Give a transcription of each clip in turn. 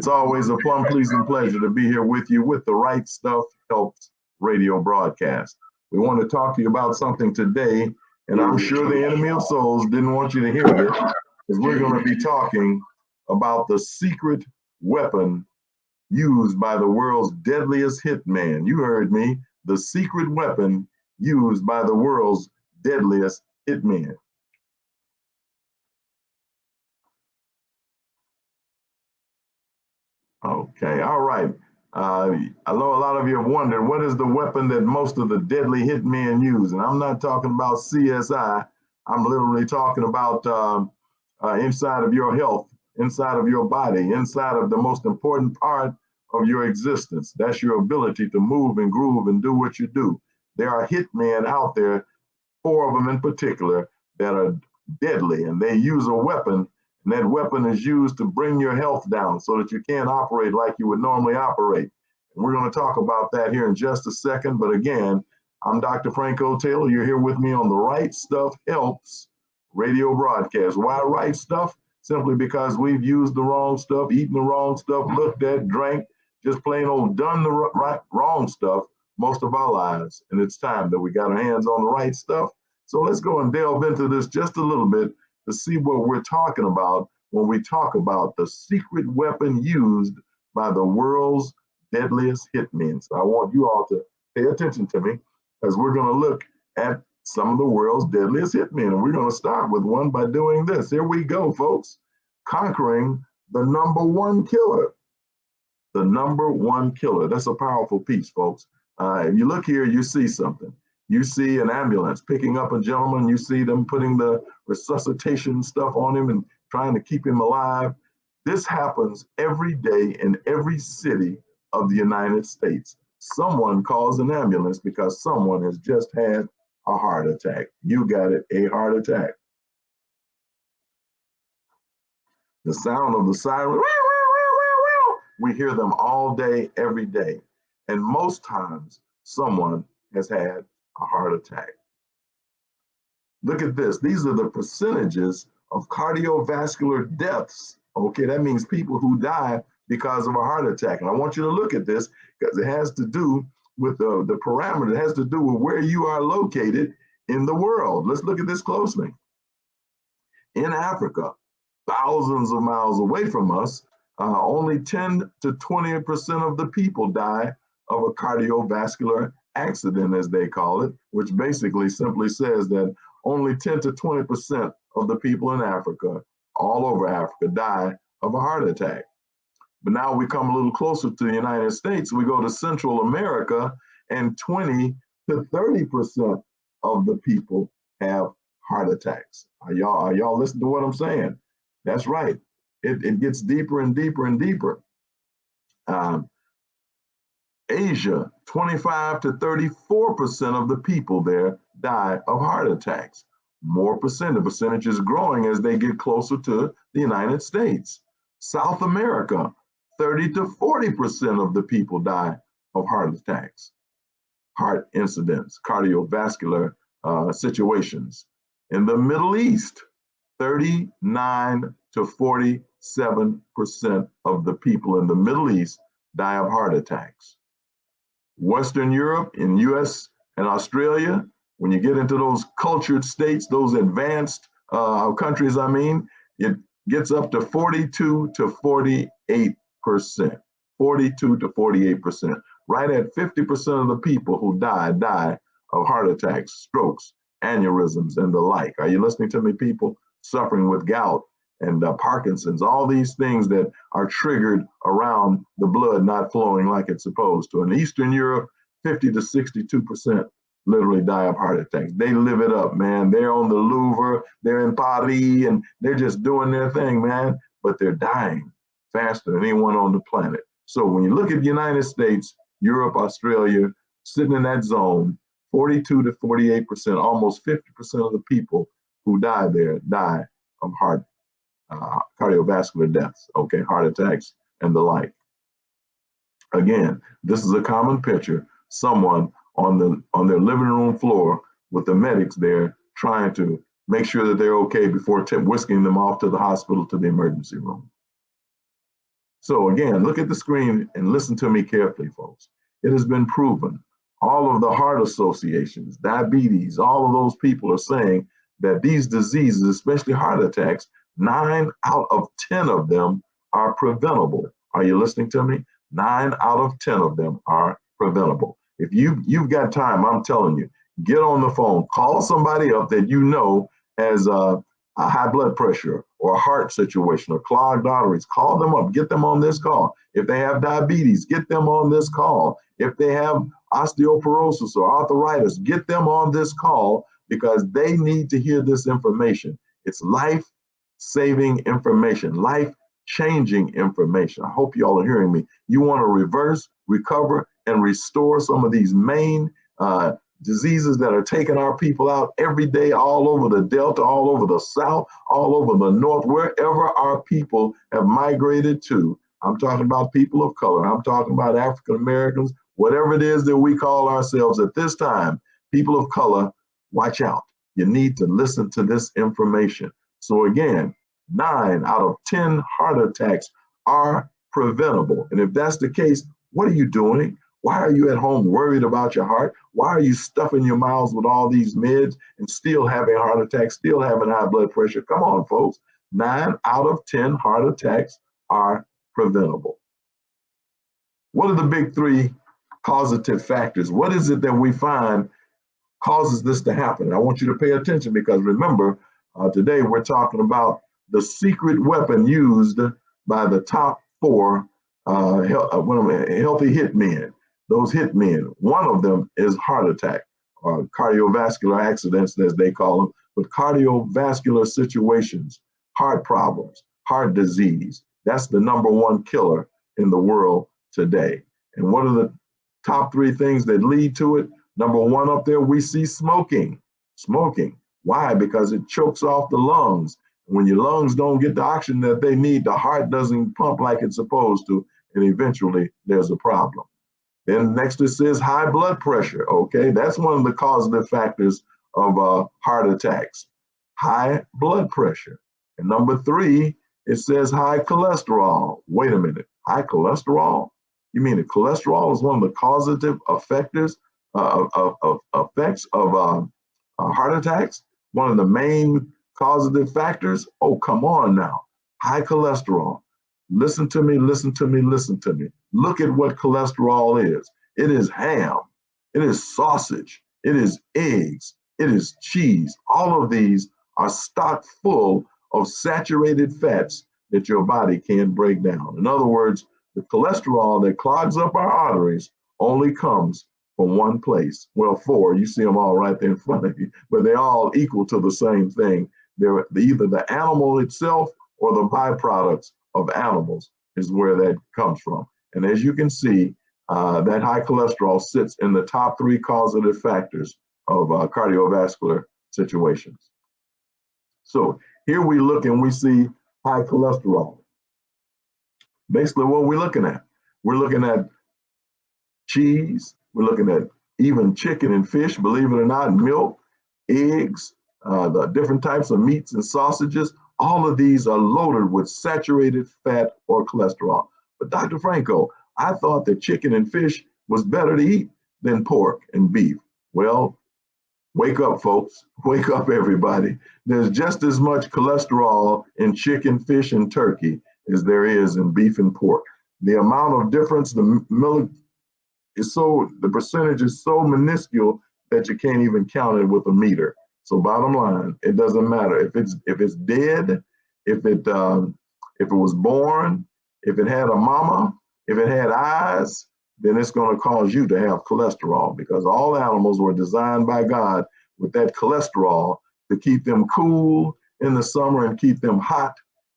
It's always a plum pleasing pleasure to be here with you with the Right Stuff Helps radio broadcast. We want to talk to you about something today, and I'm sure the enemy of souls didn't want you to hear this, because we're going to be talking about the secret weapon used by the world's deadliest hitman. You heard me, the secret weapon used by the world's deadliest hitman. Okay, all right. I know a lot of you have wondered, what is the weapon that most of the deadly hitmen use? And I'm not talking about CSI. I'm literally talking about inside of your health, inside of your body, inside of the most important part of your existence. That's your ability to move and groove and do what you do. There are hitmen out there, 4 of them in particular, that are deadly, and they use a weapon. And that weapon is used to bring your health down so that you can't operate like you would normally operate. And we're going to talk about that here in just a second. But again, I'm Dr. Franco Taylor. You're here with me on the Right Stuff Helps radio broadcast. Why right stuff? Simply because we've used the wrong stuff, eaten the wrong stuff, looked at, drank, just plain old done the wrong stuff most of our lives. And it's time that we got our hands on the right stuff. So let's go and delve into this just a little bit to see what we're talking about when we talk about the secret weapon used by the world's deadliest hitmen. So I want you all to pay attention to me, as we're going to look at some of the world's deadliest hitmen. And we're going to start with one by doing this. Here we go, folks. Conquering the number one killer. The number one killer. That's a powerful piece, folks. If you look here, you see something. You see an ambulance picking up a gentleman. You see them putting the resuscitation stuff on him and trying to keep him alive. This happens every day in every city of the United States. Someone calls an ambulance because someone has just had a heart attack. You got it, a heart attack. The sound of the siren, we hear them all day, every day. And most times, someone has had a heart attack. Look at this. These are the percentages of cardiovascular deaths. Okay, that means people who die because of a heart attack. And I want you to look at this because it has to do with the parameter. It has to do with where you are located in the world. Let's look at this closely. In Africa, thousands of miles away from us, only 10 to 20% of the people die of a cardiovascular accident, as they call it, which basically simply says that only 10 to 20% of the people in Africa, all over Africa, die of a heart attack. But now we come a little closer to the United States. We go to Central America, and 20 to 30% of the people have heart attacks. Are y'all listening to what I'm saying? That's right. It gets deeper and deeper and deeper. Asia, 25 to 34% of the people there die of heart attacks. More percent, the percentage is growing as they get closer to the United States. South America, 30 to 40% of the people die of heart attacks, heart incidents, cardiovascular situations. In the Middle East, 39 to 47% of the people in the Middle East die of heart attacks. Western Europe, in US and Australia, when you get into those cultured states, those advanced countries, it gets up to 42 to 48%. 42 to 48%. Right at 50% of the people who die of heart attacks, strokes, aneurysms, and the like. Are you listening to me, people? Suffering with gout and Parkinson's, all these things that are triggered around the blood not flowing like it's supposed to. In Eastern Europe, 50 to 62% literally die of heart attacks. They live it up, man. They're on the Louvre, they're in Paris, and they're just doing their thing, man. But they're dying faster than anyone on the planet. So when you look at the United States, Europe, Australia, sitting in that zone, 42 to 48%, almost 50% of the people who die there die of cardiovascular deaths, okay, heart attacks and the like. Again, this is a common picture. Someone on their living room floor with the medics there trying to make sure that they're okay before whisking them off to the hospital, to the emergency room. So again, look at the screen and listen to me carefully, folks. It has been proven. All of the heart associations, diabetes, all of those people are saying that these diseases, especially heart attacks, 9 out of 10 of them are preventable. Are you listening to me? 9 out of 10 of them are preventable. If you've got time, I'm telling you, get on the phone, call somebody up that you know has a high blood pressure or a heart situation or clogged arteries. Call them up, get them on this call. If they have diabetes, get them on this call. If they have osteoporosis or arthritis, get them on this call because they need to hear this information. It's life-saving information, life-changing information. I hope y'all are hearing me. You want to reverse, recover, and restore some of these main diseases that are taking our people out every day, all over the Delta, all over the South, all over the North, wherever our people have migrated to. I'm talking about people of color. I'm talking about African Americans, whatever it is that we call ourselves at this time, people of color, watch out. You need to listen to this information. So again, 9 out of 10 heart attacks are preventable. And if that's the case, what are you doing? Why are you at home worried about your heart? Why are you stuffing your mouths with all these meds and still having heart attacks, still having high blood pressure? Come on, folks. 9 out of 10 heart attacks are preventable. What are the big 3 causative factors? What is it that we find causes this to happen? And I want you to pay attention because remember, today we're talking about the secret weapon used by the top 4 healthy hitmen. Those hitmen, one of them is heart attack or cardiovascular accidents, as they call them, but cardiovascular situations, heart problems, heart disease. That's the #1 killer in the world today. And what are the top 3 things that lead to it? #1 up there, we see smoking. Smoking. Why? Because it chokes off the lungs. When your lungs don't get the oxygen that they need, the heart doesn't pump like it's supposed to, and eventually there's a problem. Then next it says high blood pressure. Okay, that's one of the causative factors of heart attacks. High blood pressure. And #3, it says high cholesterol. Wait a minute, high cholesterol? You mean the cholesterol is one of the causative effects of heart attacks? One of the main causative factors? Oh, come on now. High cholesterol. Listen to me, listen to me, listen to me. Look at what cholesterol is. It is ham. It is sausage. It is eggs. It is cheese. All of these are stocked full of saturated fats that your body can't break down. In other words, the cholesterol that clogs up our arteries only comes from one place. Well, 4, you see them all right there in front of you, but they're all equal to the same thing. They're either the animal itself or the byproducts of animals is where that comes from. And as you can see, that high cholesterol sits in the top 3 causative factors of cardiovascular situations. So here we look and we see high cholesterol. Basically what we're looking at cheese, we're looking at even chicken and fish, believe it or not, milk, eggs, the different types of meats and sausages. All of these are loaded with saturated fat or cholesterol. But Dr. Franco, I thought that chicken and fish was better to eat than pork and beef. Well, wake up, folks. Wake up, everybody. There's just as much cholesterol in chicken, fish, and turkey as there is in beef and pork. The amount of difference, the percentage is so minuscule that you can't even count it with a meter. So bottom line, it doesn't matter if it's dead, if it was born, if it had a mama, if it had eyes, then it's going to cause you to have cholesterol because all animals were designed by God with that cholesterol to keep them cool in the summer and keep them hot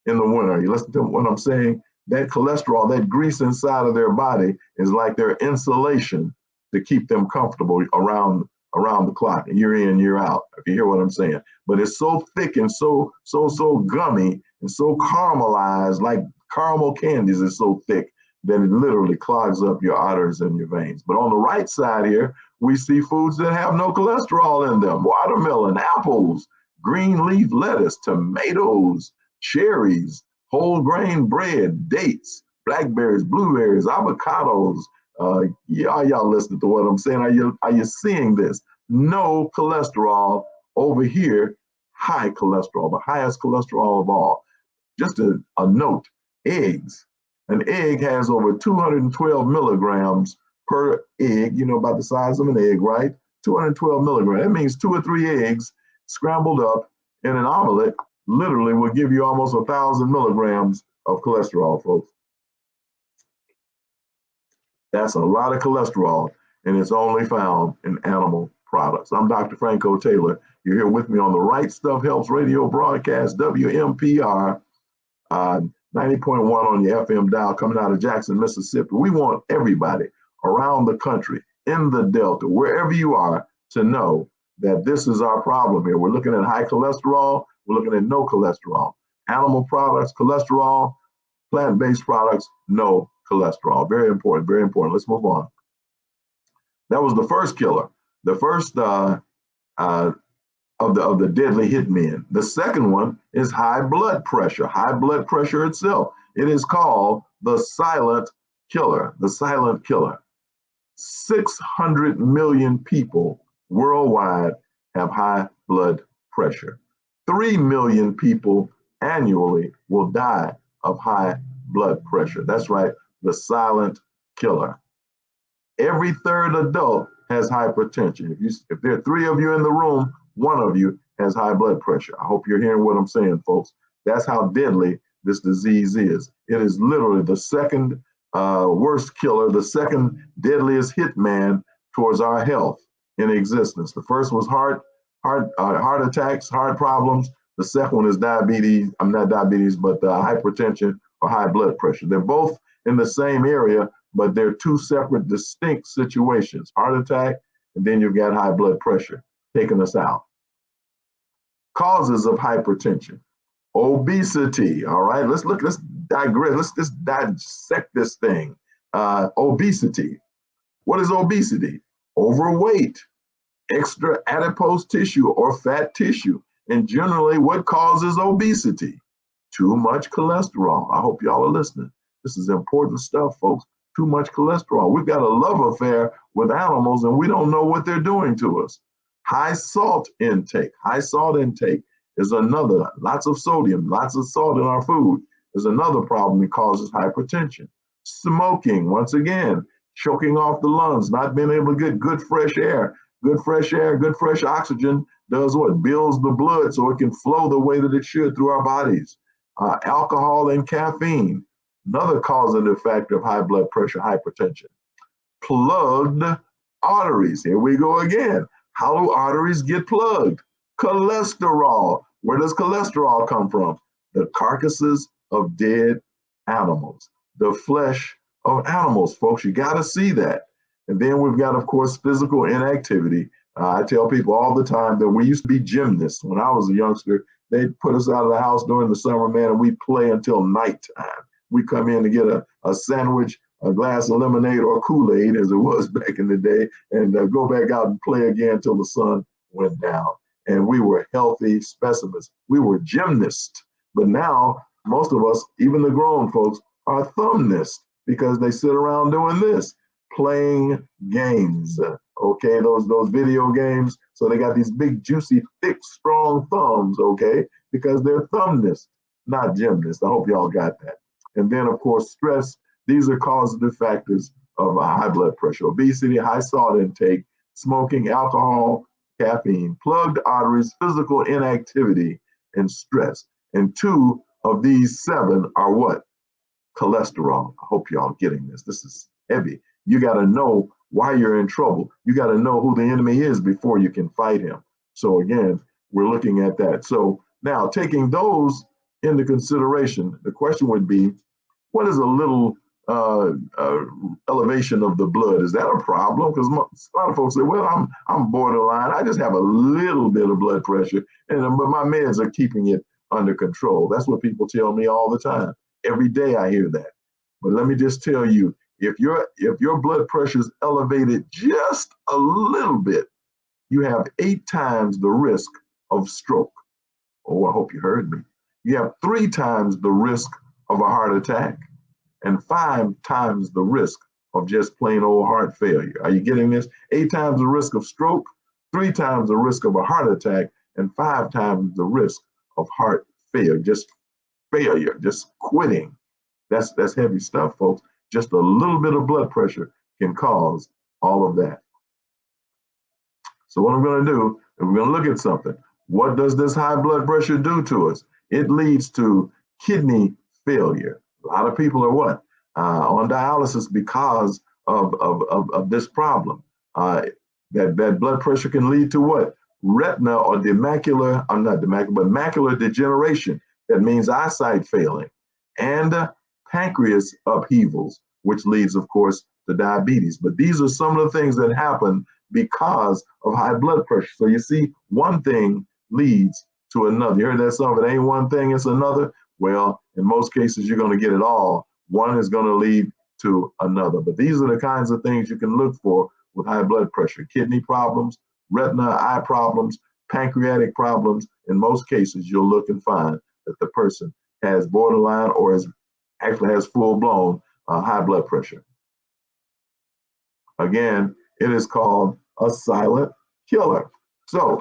in the winter. You listen to what I'm saying? That cholesterol, that grease inside of their body is like their insulation to keep them comfortable around the clock, year in, year out, if you hear what I'm saying. But it's so thick and so gummy and so caramelized, like caramel candies is so thick that it literally clogs up your arteries and your veins. But on the right side here, we see foods that have no cholesterol in them. Watermelon, apples, green leaf lettuce, tomatoes, cherries, whole grain bread, dates, blackberries, blueberries, avocados. Y'all listening to what I'm saying? Are you seeing this? No cholesterol over here, high cholesterol, the highest cholesterol of all. Just a note, eggs. An egg has over 212 milligrams per egg, you know about the size of an egg, right? 212 milligrams. That means 2 or 3 eggs scrambled up in an omelet literally will give you almost 1,000 milligrams of cholesterol, folks. That's a lot of cholesterol, and it's only found in animal products. I'm Dr. Franco Taylor. You're here with me on the Right Stuff Helps radio broadcast, WMPR, 90.1 on your FM dial, coming out of Jackson, Mississippi. We want everybody around the country, in the Delta, wherever you are, to know that this is our problem here. We're looking at high cholesterol. We're looking at no cholesterol. Animal products, cholesterol. Plant-based products, no cholesterol. Very important, very important. Let's move on. That was the first killer, the first of the deadly hitmen. The second one is high blood pressure. High blood pressure itself. It is called the silent killer. The silent killer. 600 million people worldwide have high blood pressure. 3 million people annually will die of high blood pressure. That's right, the silent killer. Every third adult has hypertension. If there are 3 of you in the room, 1 of you has high blood pressure. I hope you're hearing what I'm saying, folks. That's how deadly this disease is. It is literally the second worst killer, the second deadliest hitman towards our health in existence. The first was heart attacks, heart problems. The second one is diabetes. I'm not diabetes, but hypertension or high blood pressure. They're both in the same area, but they're 2 separate, distinct situations. Heart attack, and then you've got high blood pressure taking us out. Causes of hypertension. Obesity. All right, let's digress. Let's just dissect this thing. Obesity. What is obesity? Overweight, extra adipose tissue or fat tissue. And generally, what causes obesity? Too much cholesterol. I hope y'all are listening. This is important stuff, folks. Too much cholesterol. We've got a love affair with animals, and we don't know what they're doing to us. High salt intake. High salt intake is another. Lots of sodium, lots of salt in our food is another problem that causes hypertension. Smoking, once again, choking off the lungs, not being able to get good fresh air. Good fresh air, good fresh oxygen does what? Builds the blood so it can flow the way that it should through our bodies. Alcohol and caffeine, another causative factor of high blood pressure, hypertension. Plugged arteries. Here we go again. How do arteries get plugged? Cholesterol. Where does cholesterol come from? The carcasses of dead animals, the flesh of animals, folks. You got to see that. And then we've got, of course, physical inactivity. I tell people all the time that we used to be gymnasts. When I was a youngster, they'd put us out of the house during the summer, man, and we'd play until nighttime. We come in to get a sandwich, a glass of lemonade or Kool-Aid, as it was back in the day, and go back out and play again until the sun went down. And we were healthy specimens. We were gymnasts. But now, most of us, even the grown folks, are thumbnists because they sit around doing this. Playing games, okay, those video games. So they got these big, juicy, thick, strong thumbs, okay, because they're thumbnists, not gymnasts. I hope y'all got that. And then, of course, stress. These are causative factors of high blood pressure, obesity, high salt intake, smoking, alcohol, caffeine, plugged arteries, physical inactivity, and stress. And 2 of these 7 are what? Cholesterol. I hope y'all getting this. This is heavy. You got to know why you're in trouble. You got to know who the enemy is before you can fight him. So again, we're looking at that. So now taking those into consideration, the question would be, what is a little elevation of the blood? Is that a problem? Because a lot of folks say, well, I'm borderline. I just have a little bit of blood pressure, but my meds are keeping it under control. That's what people tell me all the time. Every day I hear that. But let me just tell you, if your blood pressure is elevated just a little bit, you have 8 times the risk of stroke. Oh, I hope you heard me. You have 3 times the risk of a heart attack. and 5 times the risk of just plain old heart failure. Are you getting this? 8 times the risk of stroke, 3 times the risk of a heart attack, and 5 times the risk of heart failure, just quitting. That's heavy stuff, folks. Just a little bit of blood pressure can cause all of that. So what I'm going to do is we're going to look at something. What does this high blood pressure do to us? It leads to kidney failure. A lot of people are what? On dialysis because of this problem. That blood pressure can lead to what? Retina or macular degeneration. That means eyesight failing. And pancreas upheavals, which leads, of course, to diabetes. But these are some of the things that happen because of high blood pressure. So you see, one thing leads to another. You heard that song, if it ain't one thing, it's another. Well, in most cases, you're going to get it all. One is going to lead to another. But these are the kinds of things you can look for with high blood pressure: kidney problems, retina, eye problems, pancreatic problems. In most cases, you'll look and find that the person has borderline or actually has full-blown high blood pressure. Again, it is called a silent killer. So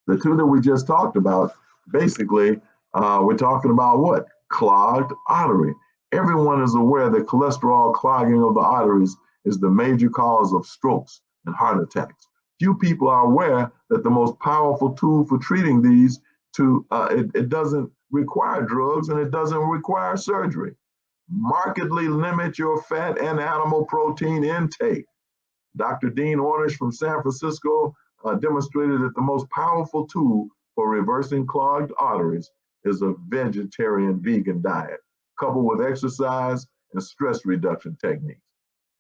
the two that we just talked about, basically, we're talking about what? Clogged artery. Everyone is aware that cholesterol clogging of the arteries is the major cause of strokes and heart attacks. Few people are aware that the most powerful tool for treating these it doesn't require drugs and it doesn't require surgery. Markedly limit your fat and animal protein intake. Dr. Dean Ornish from San Francisco demonstrated that the most powerful tool for reversing clogged arteries is a vegetarian vegan diet, coupled with exercise and stress reduction techniques.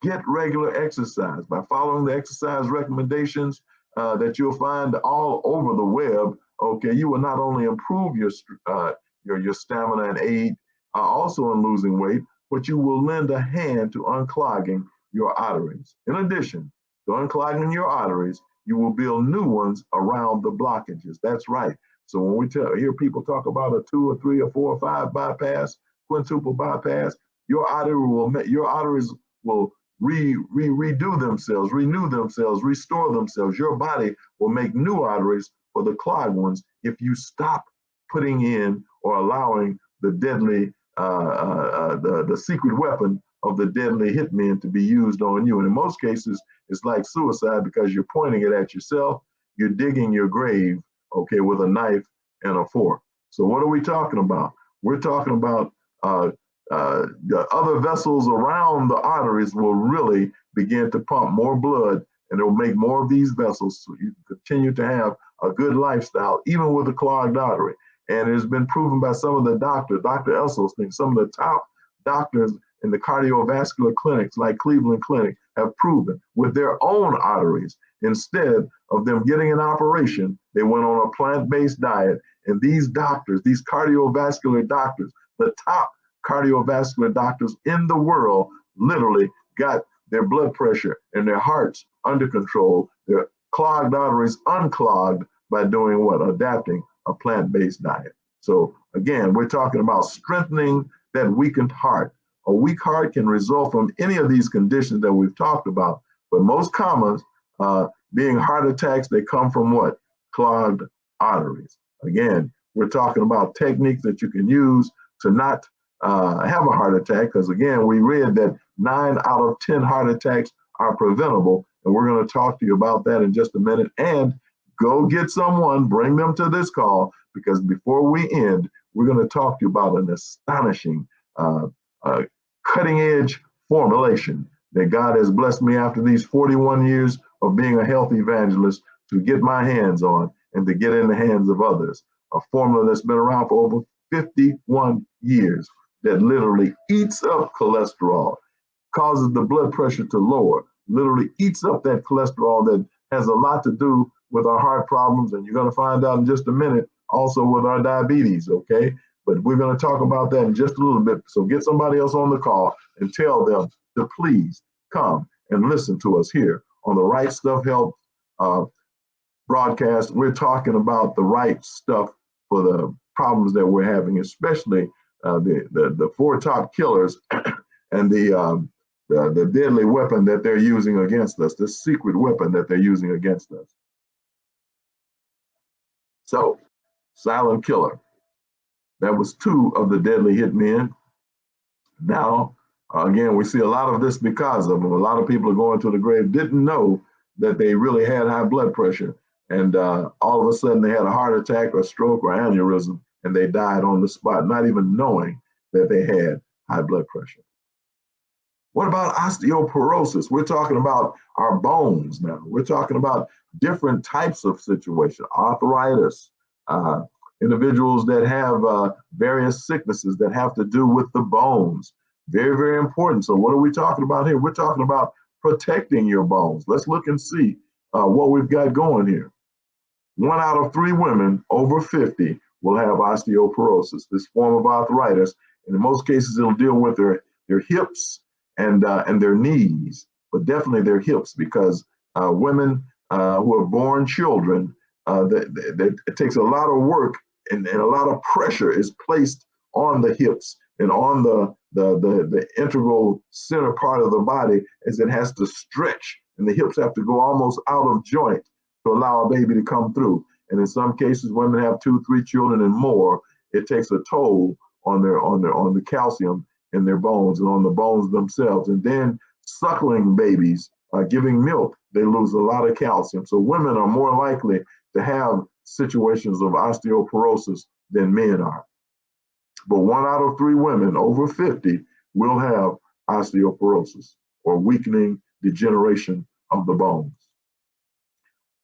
Get regular exercise by following the exercise recommendations that you'll find all over the web. Okay, you will not only improve your stamina and aid also in losing weight, but you will lend a hand to unclogging your arteries. In addition to unclogging your arteries, you will build new ones around the blockages. That's right. So when we hear people talk about a 2 or 3 or 4 or 5 bypass, quintuple bypass, your arteries will redo themselves, renew themselves, restore themselves. Your body will make new arteries for the clogged ones if you stop putting in or allowing the deadly, the secret weapon of the deadly hitman to be used on you. And in most cases, it's like suicide because you're pointing it at yourself. You're digging your grave, okay, with a knife and a fork. So what are we talking about? We're talking about the other vessels around the arteries will really begin to pump more blood, and it will make more of these vessels so you can continue to have a good lifestyle, even with a clogged artery. And it has been proven by some of the doctors, Dr. Esselstyn, some of the top doctors in the cardiovascular clinics like Cleveland Clinic have proven with their own arteries, instead of them getting an operation, they went on a plant-based diet. And these doctors, these cardiovascular doctors, the top cardiovascular doctors in the world, literally got their blood pressure and their hearts under control, their clogged arteries unclogged by doing what? Adapting a plant-based diet. So again, we're talking about strengthening that weakened heart. A weak heart can result from any of these conditions that we've talked about, but most common being heart attacks, they come from what? Clogged arteries. Again, we're talking about techniques that you can use to not have a heart attack, because again, we read that 9 out of 10 heart attacks are preventable, and we're going to talk to you about that in just a minute. And go get someone, bring them to this call, because before we end, we're going to talk to you about an astonishing cutting-edge formulation that God has blessed me after these 41 years of being a health evangelist to get my hands on and to get in the hands of others. A formula that's been around for over 51 years that literally eats up cholesterol, causes the blood pressure to lower, literally eats up that cholesterol that has a lot to do with our heart problems. And you're going to find out in just a minute also with our diabetes, okay? But we're going to talk about that in just a little bit. So get somebody else on the call and tell them to please come and listen to us here on the Right Stuff Health broadcast. We're talking about the right stuff for the problems that we're having, especially the four top killers and the deadly weapon that they're using against us, the secret weapon that they're using against us. So, silent killer. That was two of the deadly hitmen. Now, again, we see a lot of this because of them. A lot of people are going to the grave, didn't know that they really had high blood pressure. And all of a sudden they had a heart attack or stroke or aneurysm, and they died on the spot, not even knowing that they had high blood pressure. What about osteoporosis? We're talking about our bones now. We're talking about different types of situation, arthritis, individuals that have various sicknesses that have to do with the bones. Very, very important. So what are we talking about here? We're talking about protecting your bones. Let's look and see what we've got going here. 1 out of 3 women over 50 will have osteoporosis, this form of arthritis. And in most cases, it'll deal with their hips and their knees, but definitely their hips, because women who are born children, it takes a lot of work and a lot of pressure is placed on the hips and on the integral center part of the body, as it has to stretch, and the hips have to go almost out of joint to allow a baby to come through. And in some cases, women have 2, 3 children and more. It takes a toll on the calcium in their bones and on the bones themselves. And then suckling babies, giving milk, they lose a lot of calcium. So women are more likely to have situations of osteoporosis than men are. But 1 out of 3 women over 50 will have osteoporosis, or weakening, degeneration of the bones.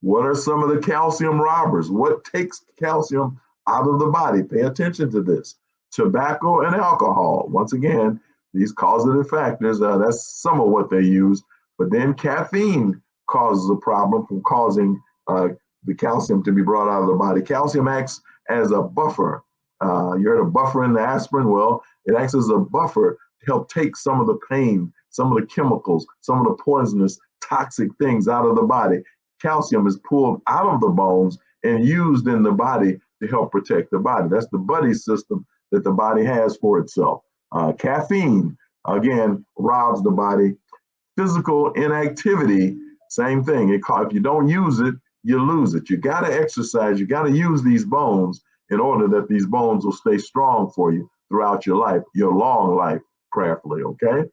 What are some of the calcium robbers? What takes calcium out of the body? Pay attention to this. Tobacco and alcohol. Once again, these causative factors, that's some of what they use. But then caffeine causes a problem from causing the calcium to be brought out of the body. Calcium acts as a buffer. You heard of buffer in the aspirin? Well, it acts as a buffer to help take some of the pain, some of the chemicals, some of the poisonous, toxic things out of the body. Calcium is pulled out of the bones and used in the body to help protect the body. That's the buddy system that the body has for itself. Caffeine, again, robs the body. Physical inactivity, same thing. If you don't use it, you lose it. You got to exercise. You got to use these bones in order that these bones will stay strong for you throughout your life, your long life, prayerfully, okay?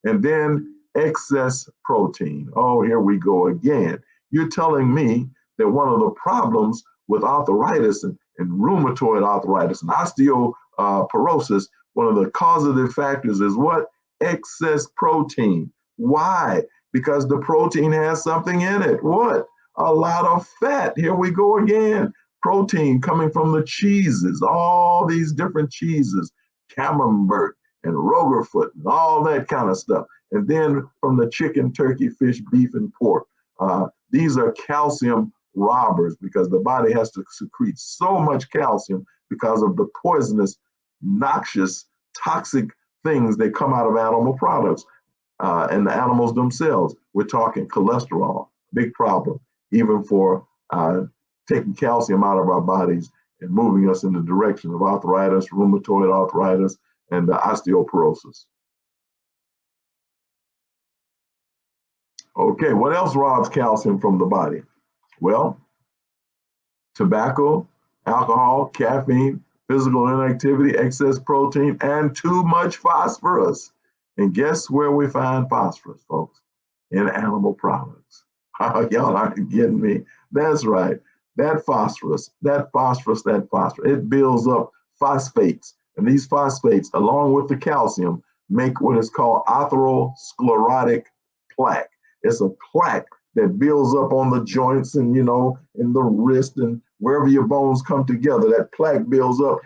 And then excess protein. Oh, here we go again. You're telling me that one of the problems with arthritis and rheumatoid arthritis and osteoporosis, one of the causative factors is what? Excess protein. Why? Because the protein has something in it. What? A lot of fat. Here we go again. Protein coming from the cheeses, all these different cheeses, Camembert and Roquefort and all that kind of stuff. And then from the chicken, turkey, fish, beef, and pork. These are calcium robbers because the body has to secrete so much calcium because of the poisonous, noxious, toxic things that come out of animal products and the animals themselves. We're talking cholesterol, big problem, even for taking calcium out of our bodies and moving us in the direction of arthritis, rheumatoid arthritis, and osteoporosis. Okay, what else robs calcium from the body? Well, tobacco, alcohol, caffeine, physical inactivity, excess protein, and too much phosphorus. And guess where we find phosphorus, folks? In animal products. Y'all aren't getting me. That's right. That phosphorus, it builds up phosphates. And these phosphates, along with the calcium, make what is called atherosclerotic plaque. It's a plaque that builds up on the joints and, in the wrist and wherever your bones come together. That plaque builds up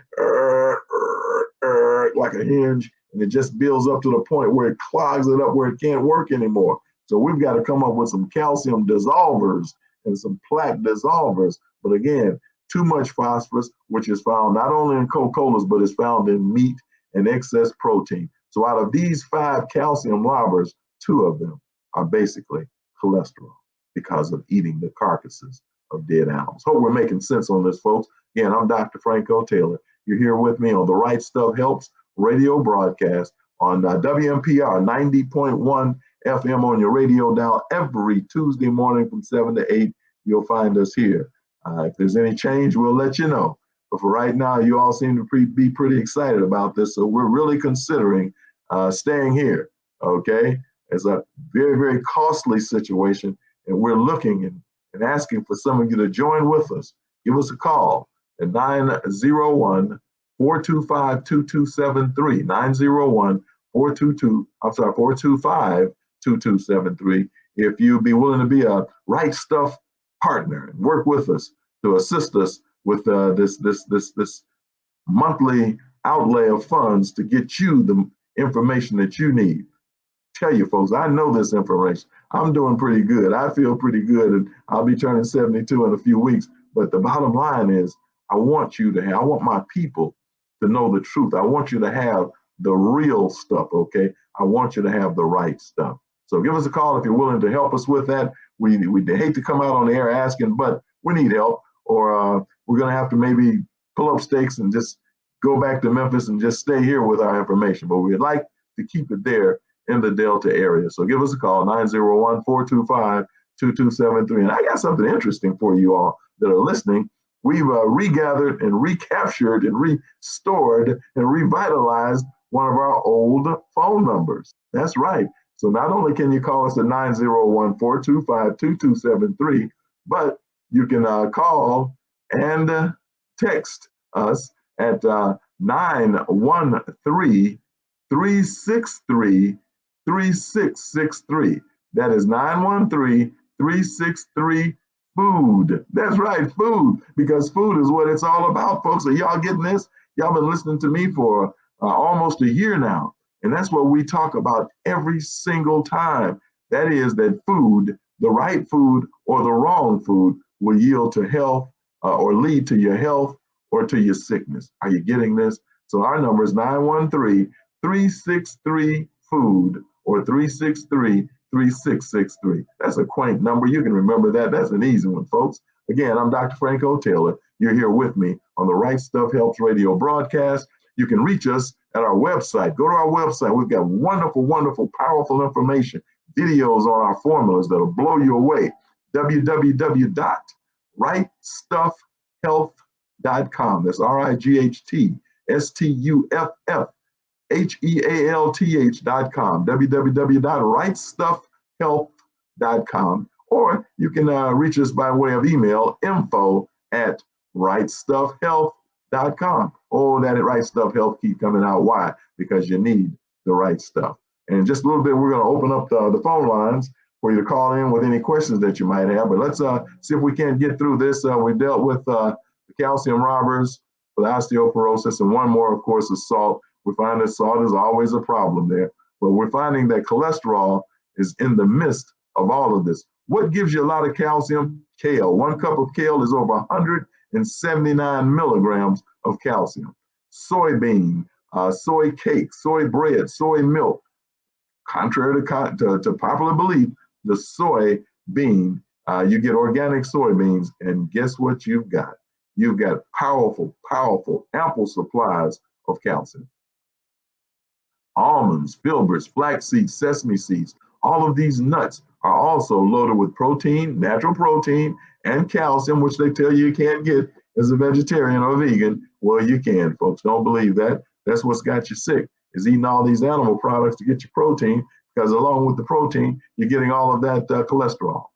like a hinge, and it just builds up to the point where it clogs it up where it can't work anymore. So we've got to come up with some calcium dissolvers and some plaque dissolvers. But again, too much phosphorus, which is found not only in Coca-Colas, but is found in meat and excess protein. So out of these 5 calcium robbers, 2 of them are basically cholesterol because of eating the carcasses of dead animals. Hope we're making sense on this, folks. Again, I'm Dr. Franco Taylor. You're here with me on The Right Stuff Helps radio broadcast on WMPR 90.1 FM on your radio dial every Tuesday morning from 7 to 8. You'll find us here. If there's any change, we'll let you know. But for right now, you all seem to be pretty excited about this. So we're really considering staying here, okay? It's a very, very costly situation, and we're looking and asking for some of you to join with us. Give us a call at 901-425-2273, 425-2273, if you'd be willing to be a Right Stuff partner and work with us to assist us with this monthly outlay of funds to get you the information that you need. Tell you folks, I know this information. I'm doing pretty good. I feel pretty good, and I'll be turning 72 in a few weeks. But the bottom line is, I want my people to know the truth. I want you to have the real stuff, okay? I want you to have the right stuff. So give us a call if you're willing to help us with that. We hate to come out on the air asking, but we need help, or we're going to have to maybe pull up stakes and just go back to Memphis and just stay here with our information. But we'd like to keep it there in the Delta area. So give us a call, 901-425-2273. And I got something interesting for you all that are listening. We've regathered and recaptured and restored and revitalized one of our old phone numbers. That's right. So not only can you call us at 901-425-2273, but you can call and text us at 913-363-3663. That is 913-363-FOOD. That's right, food, because food is what it's all about, folks. Are y'all getting this? Y'all been listening to me for almost a year now, and that's what we talk about every single time. That is that food, the right food or the wrong food, will yield to health or lead to your health or to your sickness. Are you getting this? So our number is 913-363-FOOD or 363-3663. That's a quaint number. You can remember that. That's an easy one, folks. Again, I'm Dr. Franco Taylor. You're here with me on the Right Stuff Helps radio broadcast. You can reach us at our website. Go to our website. We've got wonderful, wonderful, powerful information, videos on our formulas that'll blow you away. www.rightstuffhealth.com. That's RIGHTSTUFFHEALTH.com. www.rightstuffhealth.com. Or you can reach us by way of email, info@rightstuffhealth.com. Oh, that Right Stuff Health keep coming out. Why? Because you need the right stuff. And in just a little bit, we're going to open up the phone lines for you to call in with any questions that you might have. But let's see if we can get through this. We dealt with the calcium robbers, for the osteoporosis, and one more, of course, is salt. We find that salt is always a problem there. But we're finding that cholesterol is in the midst of all of this. What gives you a lot of calcium? Kale. 1 cup of kale is over 179 milligrams of calcium. Soybean, soy cake, soy bread, soy milk. Contrary to popular belief, the soy bean, you get organic soybeans, and guess what you've got? You've got powerful, powerful, ample supplies of calcium. Almonds, filberts, flax seeds, sesame seeds, all of these nuts are also loaded with protein, natural protein, and calcium, which they tell you can't get as a vegetarian or vegan. Well, you can, folks. Don't believe that. That's what's got you sick, is eating all these animal products to get your protein, because along with the protein, you're getting all of that cholesterol.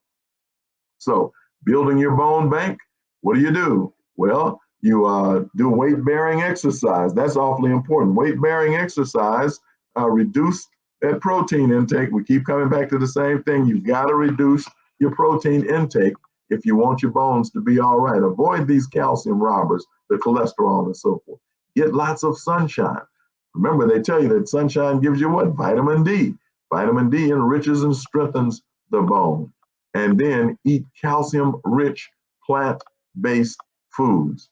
So building your bone bank, what do? Well, you do weight-bearing exercise. That's awfully important. Weight-bearing exercise, reduce that protein intake. We keep coming back to the same thing. You've got to reduce your protein intake if you want your bones to be all right. Avoid these calcium robbers, the cholesterol and so forth. Get lots of sunshine. Remember, they tell you that sunshine gives you what? Vitamin D. Vitamin D enriches and strengthens the bone. And then eat calcium-rich plant-based foods.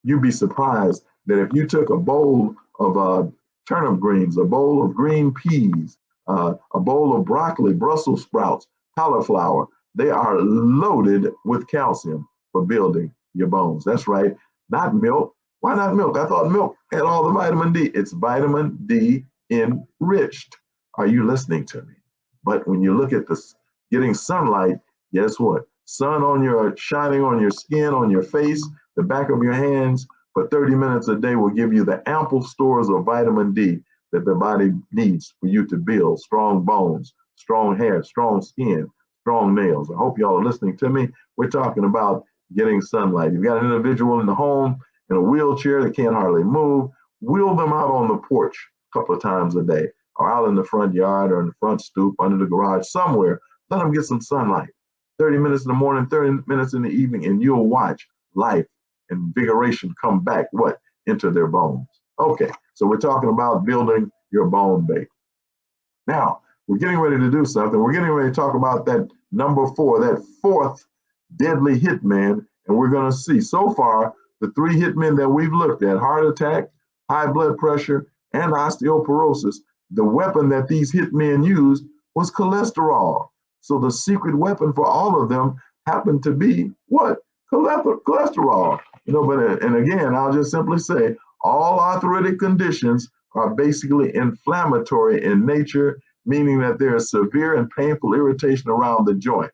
You'd be surprised that if you took a bowl of turnip greens, a bowl of green peas, a bowl of broccoli, Brussels sprouts, cauliflower, they are loaded with calcium for building your bones. That's right, not milk, Why not milk? I thought milk had all the vitamin D. It's vitamin D enriched. Are you listening to me? But when you look at this, getting sunlight, guess what? Sun on your shining on your skin, on your face, the back of your hands for 30 minutes a day will give you the ample stores of vitamin D that the body needs for you to build strong bones, strong hair, strong skin, strong nails. I hope y'all are listening to me. We're talking about getting sunlight. You've got an individual in the home in a wheelchair that can't hardly move, wheel them out on the porch a couple of times a day, or out in the front yard or in the front stoop, under the garage, somewhere. Let them get some sunlight. 30 minutes in the morning, 30 minutes in the evening, and you'll watch life and invigoration come back, what? Into their bones. Okay, so we're talking about building your bone base. Now, we're getting ready to do something. We're getting ready to talk about that number 4, that fourth deadly hitman, and we're going to see so far the 3 hitmen that we've looked at: heart attack, high blood pressure, and osteoporosis. The weapon that these hitmen used was cholesterol. So the secret weapon for all of them happened to be what? Cholesterol. But and again, I'll just simply say all arthritic conditions are basically inflammatory in nature, meaning that there is severe and painful irritation around the joint.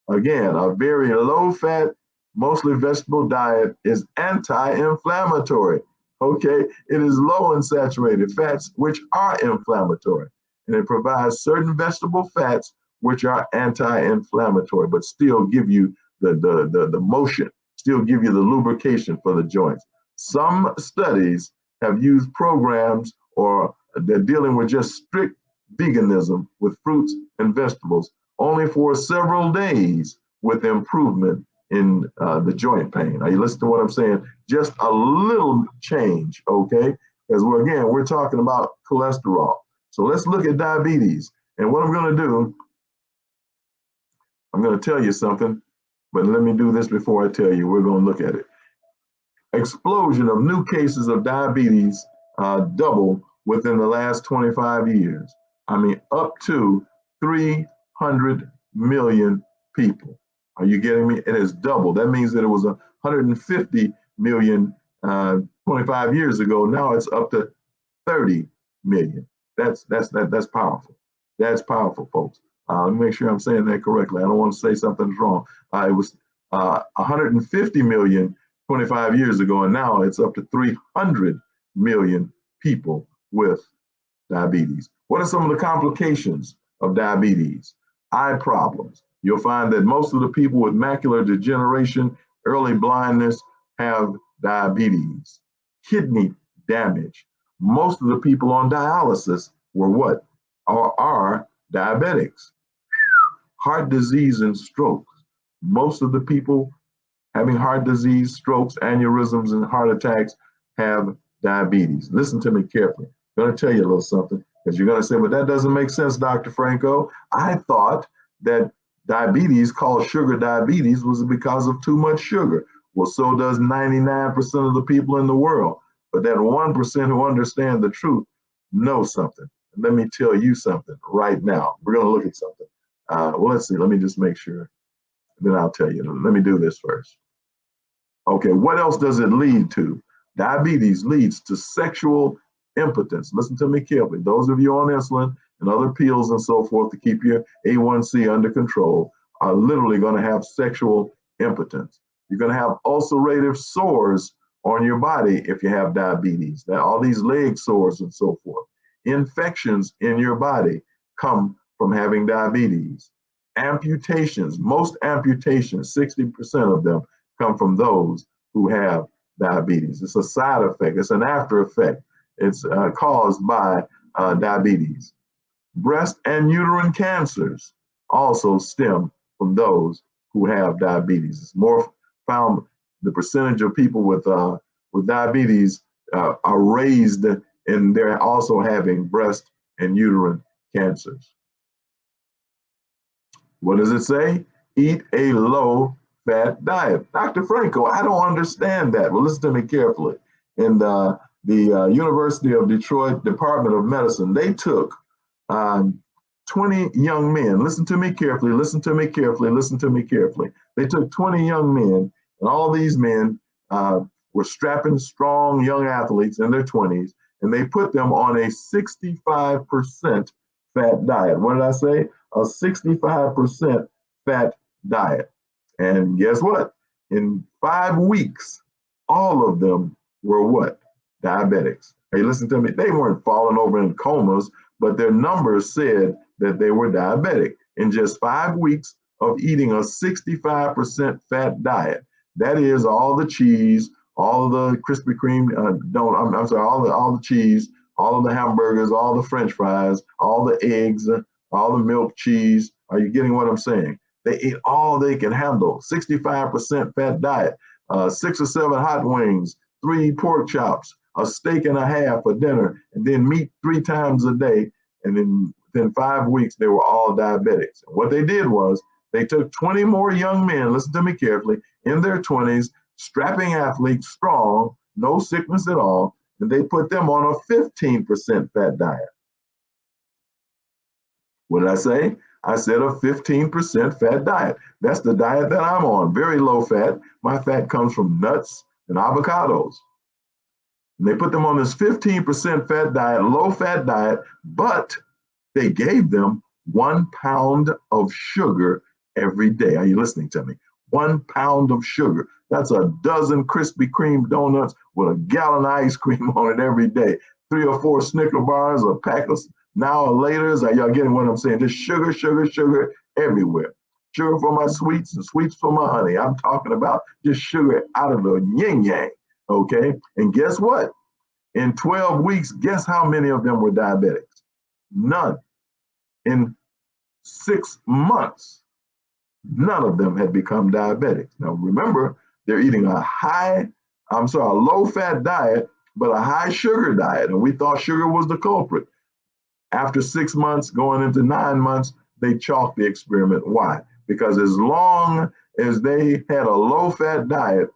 Again, a very low-fat, mostly vegetable diet is anti-inflammatory. Okay, it is low in saturated fats, which are inflammatory, and it provides certain vegetable fats which are anti-inflammatory, but still give you the motion, still give you the lubrication for the joints. Some studies have used programs, or they're dealing with just strict veganism with fruits and vegetables, only for several days, with improvement in the joint pain. Are you listening to what I'm saying? Just a little change, okay? Because we're talking about cholesterol. So let's look at diabetes. And what I'm going to do, I'm going to tell you something, but let me do this before I tell you. We're going to look at it. Explosion of new cases of diabetes doubled within the last 25 years. I mean, up to 300 million people. Are you getting me? It has doubled. That means that it was 150 million 25 years ago. Now it's up to 30 million. That's powerful. That's powerful, folks. Let me make sure I'm saying that correctly. I don't want to say something's wrong. It was 150 million 25 years ago, and now it's up to 300 million people with diabetes. What are some of the complications of diabetes? Eye problems. You'll find that most of the people with macular degeneration, early blindness, have diabetes. Kidney damage. Most of the people on dialysis were what? Are diabetics. Heart disease and strokes. Most of the people having heart disease, strokes, aneurysms, and heart attacks have diabetes. Listen to me carefully. I'm going to tell you a little something, because you're going to say, well, that doesn't make sense, Dr. Franco. I thought that diabetes, called sugar diabetes, was because of too much sugar. Well, so does 99% of the people in the world. But that 1% who understand the truth know something. And let me tell you something right now. We're going to look at something. Well, let's see. Let me just make sure. Then I'll tell you. Let me do this first. Okay, what else does it lead to? Diabetes leads to sexual impotence. Listen to me carefully. Those of you on insulin and other pills and so forth to keep your A1C under control are literally going to have sexual impotence. You're going to have ulcerative sores on your body if you have diabetes. Now, all these leg sores and so forth. Infections in your body come from having diabetes. Amputations, most amputations, 60% of them, come from those who have diabetes. It's a side effect. It's an after effect. It's caused by diabetes. Breast and uterine cancers also stem from those who have diabetes. It's more found, the percentage of people with diabetes are raised, and they're also having breast and uterine cancers. What does it say? Eat a low-fat diet. Dr. Franco, I don't understand that. Well, listen to me carefully. In the University of Detroit Department of Medicine, they took 20 young men. Listen to me carefully, listen to me carefully, listen to me carefully. They took 20 young men, and all these men were strapping strong young athletes in their 20s, and they put them on a 65% fat diet. What did I say? A 65% fat diet. And guess what? In 5 weeks, all of them were what? Diabetics. Hey, listen to me. They weren't falling over in comas, but their numbers said that they were diabetic in just 5 weeks of eating a 65% fat diet. That is all the cheese, all the Krispy Kreme, I'm sorry, all the cheese, all of the hamburgers, all the French fries, all the eggs, all the milk, cheese. Are you getting what I'm saying? They eat all they can handle. 65% fat diet, 6 or 7 hot wings, 3 pork chops, a steak and a half for dinner, and then meat 3 times a day. And then within 5 weeks, they were all diabetics. And what they did was they took 20 more young men, listen to me carefully, in their 20s, strapping athletes, strong, no sickness at all, and they put them on a 15% fat diet. What did I say? I said a 15% fat diet. That's the diet that I'm on, very low fat. My fat comes from nuts and avocados. And they put them on this 15% fat diet, low fat diet, but they gave them 1 pound of sugar every day. Are you listening to me? 1 pound of sugar. That's a dozen Krispy Kreme donuts with a gallon of ice cream on it every day. 3 or 4 Snicker bars, a pack of now or laters. Are y'all getting what I'm saying? Just sugar, sugar, sugar everywhere. Sugar for my sweets and sweets for my honey. I'm talking about just sugar out of the yin yang. Okay. And guess what? In 12 weeks, guess how many of them were diabetics? None. In 6 months, none of them had become diabetics. Now remember, they're eating a low fat diet, but a high sugar diet. And we thought sugar was the culprit. After 6 months, going into 9 months, they chalked the experiment. Why? Because as long as they had a low fat diet,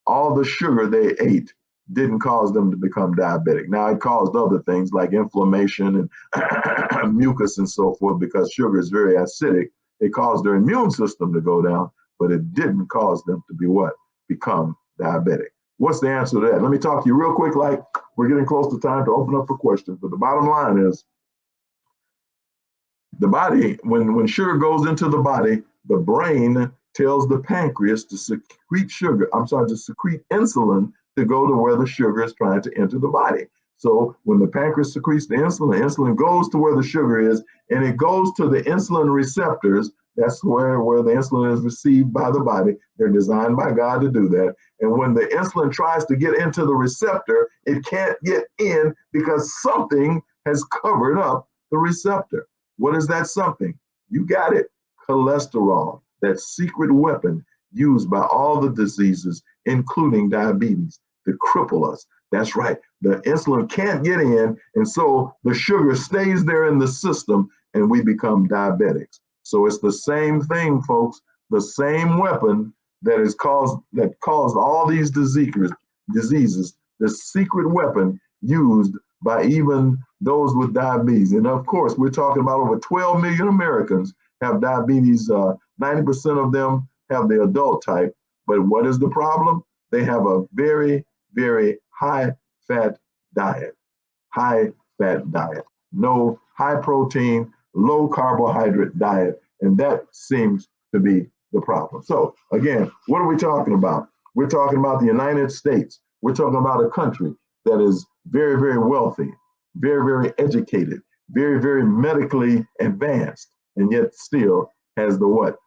all the sugar they ate didn't cause them to become diabetic. Now it caused other things like inflammation and mucus and so forth, because sugar is very acidic. It caused their immune system to go down, but it didn't cause them to be what? Become diabetic. What's the answer to that? Let me talk to you real quick, like we're getting close to time to open up for questions. But the bottom line is, the body, when sugar goes into the body, the brain tells the pancreas to secrete insulin to go to where the sugar is trying to enter the body. So when the pancreas secretes the insulin goes to where the sugar is, and it goes to the insulin receptors. That's where the insulin is received by the body. They're designed by God to do that. And when the insulin tries to get into the receptor, it can't get in because something has covered up the receptor. What is that something? You got it. Cholesterol, that secret weapon used by all the diseases, including diabetes, to cripple us. That's right. The insulin can't get in, and so the sugar stays there in the system, and we become diabetics. So it's the same thing, folks. The same weapon that caused all these diseases, the secret weapon used by even those with diabetes. And of course, we're talking about over 12 million Americans have diabetes. 90% of them have the adult type. But what is the problem? They have a very, very high fat diet. High fat diet. No high protein, low carbohydrate diet. And that seems to be the problem. So again, what are we talking about? We're talking about the United States. We're talking about a country that is very, very wealthy, very, very educated, very, very medically advanced, and yet still has the what?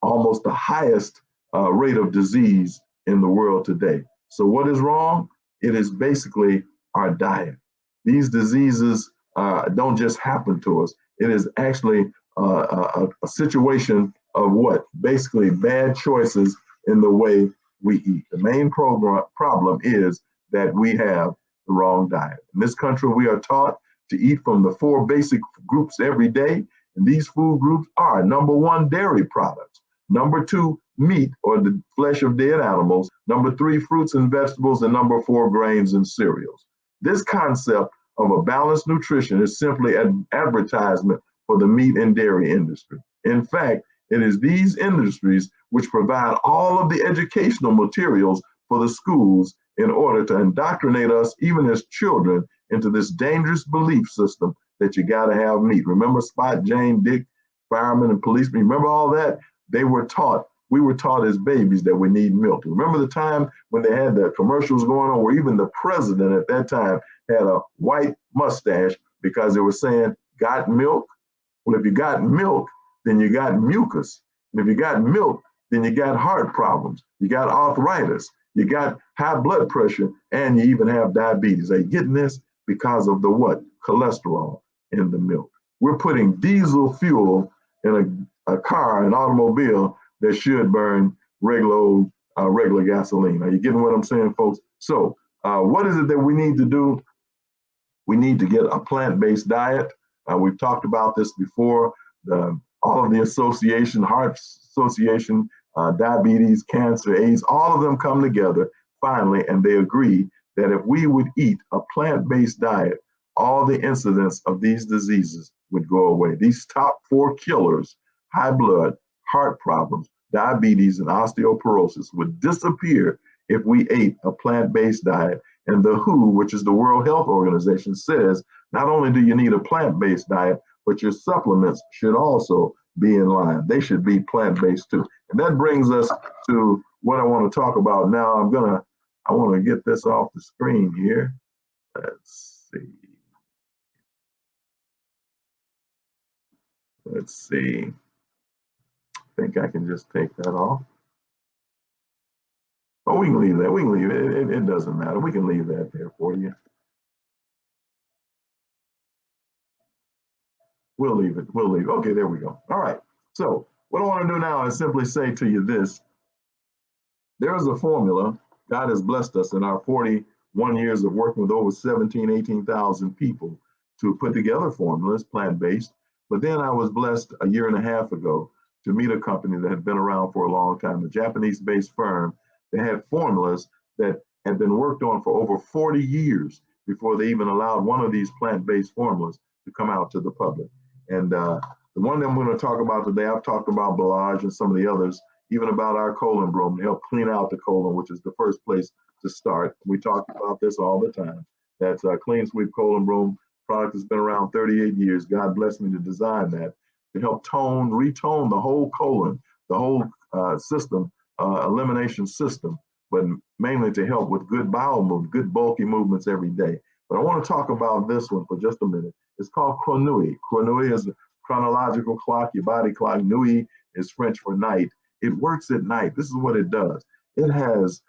Almost the highest rate of disease in the world today. So what is wrong? It is basically our diet. These diseases don't just happen to us. It is actually a situation of what? Basically bad choices in the way we eat. The main problem is that we have the wrong diet. In this country, we are taught to eat from the 4 basic groups every day. And these food groups are: number 1, dairy products; number 2, meat or the flesh of dead animals; number 3, fruits and vegetables; and number 4, grains and cereals. This concept of a balanced nutrition is simply an advertisement for the meat and dairy industry. In fact, it is these industries which provide all of the educational materials for the schools in order to indoctrinate us, even as children, into this dangerous belief system that you got to have meat. Remember Spot, Jane, Dick, firemen, and policemen? Remember all that? They were taught, we were taught as babies that we need milk. Remember the time when they had the commercials going on where even the president at that time had a white mustache because they were saying, got milk? Well, if you got milk, then you got mucus. And if you got milk, then you got heart problems. You got arthritis. You got high blood pressure, and you even have diabetes. Are you getting this? Because of the what? Cholesterol in the milk. We're putting diesel fuel in a car, an automobile that should burn regular gasoline. Are you getting what I'm saying, folks? So what is it that we need to do? We need to get a plant-based diet. We've talked about this before. All of the association, heart association, diabetes, cancer, AIDS, all of them come together finally, and they agree that if we would eat a plant-based diet, all the incidents of these diseases would go away. These top 4 killers, high blood, heart problems, diabetes, and osteoporosis, would disappear if we ate a plant-based diet. And the WHO, which is the World Health Organization, says not only do you need a plant-based diet, but your supplements should also be in line. They should be plant-based too. And that brings us to what I want to talk about now. I want to get this off the screen here. Let's see. I think I can just take that off. Oh, we can leave that. We can leave it. It doesn't matter. We can leave that there for you. We'll leave it. We'll leave it. Okay, there we go. All right. So what I want to do now is simply say to you this. There is a formula. God has blessed us in our 41 years of working with over 18,000 people to put together formulas, plant-based. But then I was blessed a year and a half ago to meet a company that had been around for a long time, a Japanese-based firm that had formulas that had been worked on for over 40 years before they even allowed one of these plant-based formulas to come out to the public. And the one that I'm going to talk about today, I've talked about Balage and some of the others, even about our colon broom to help clean out the colon, which is the first place to start. We talk about this all the time. That's Clean Sweep Colon Broom product has been around 38 years. God blessed me to design that to help retone the whole colon, the whole system, elimination system, but mainly to help with good bowel movement, good bulky movements every day. But I want to talk about this one for just a minute. It's called Chronui. Chronui is a chronological clock, your body clock. Nuit is French for night. It works at night. This is what it does. It has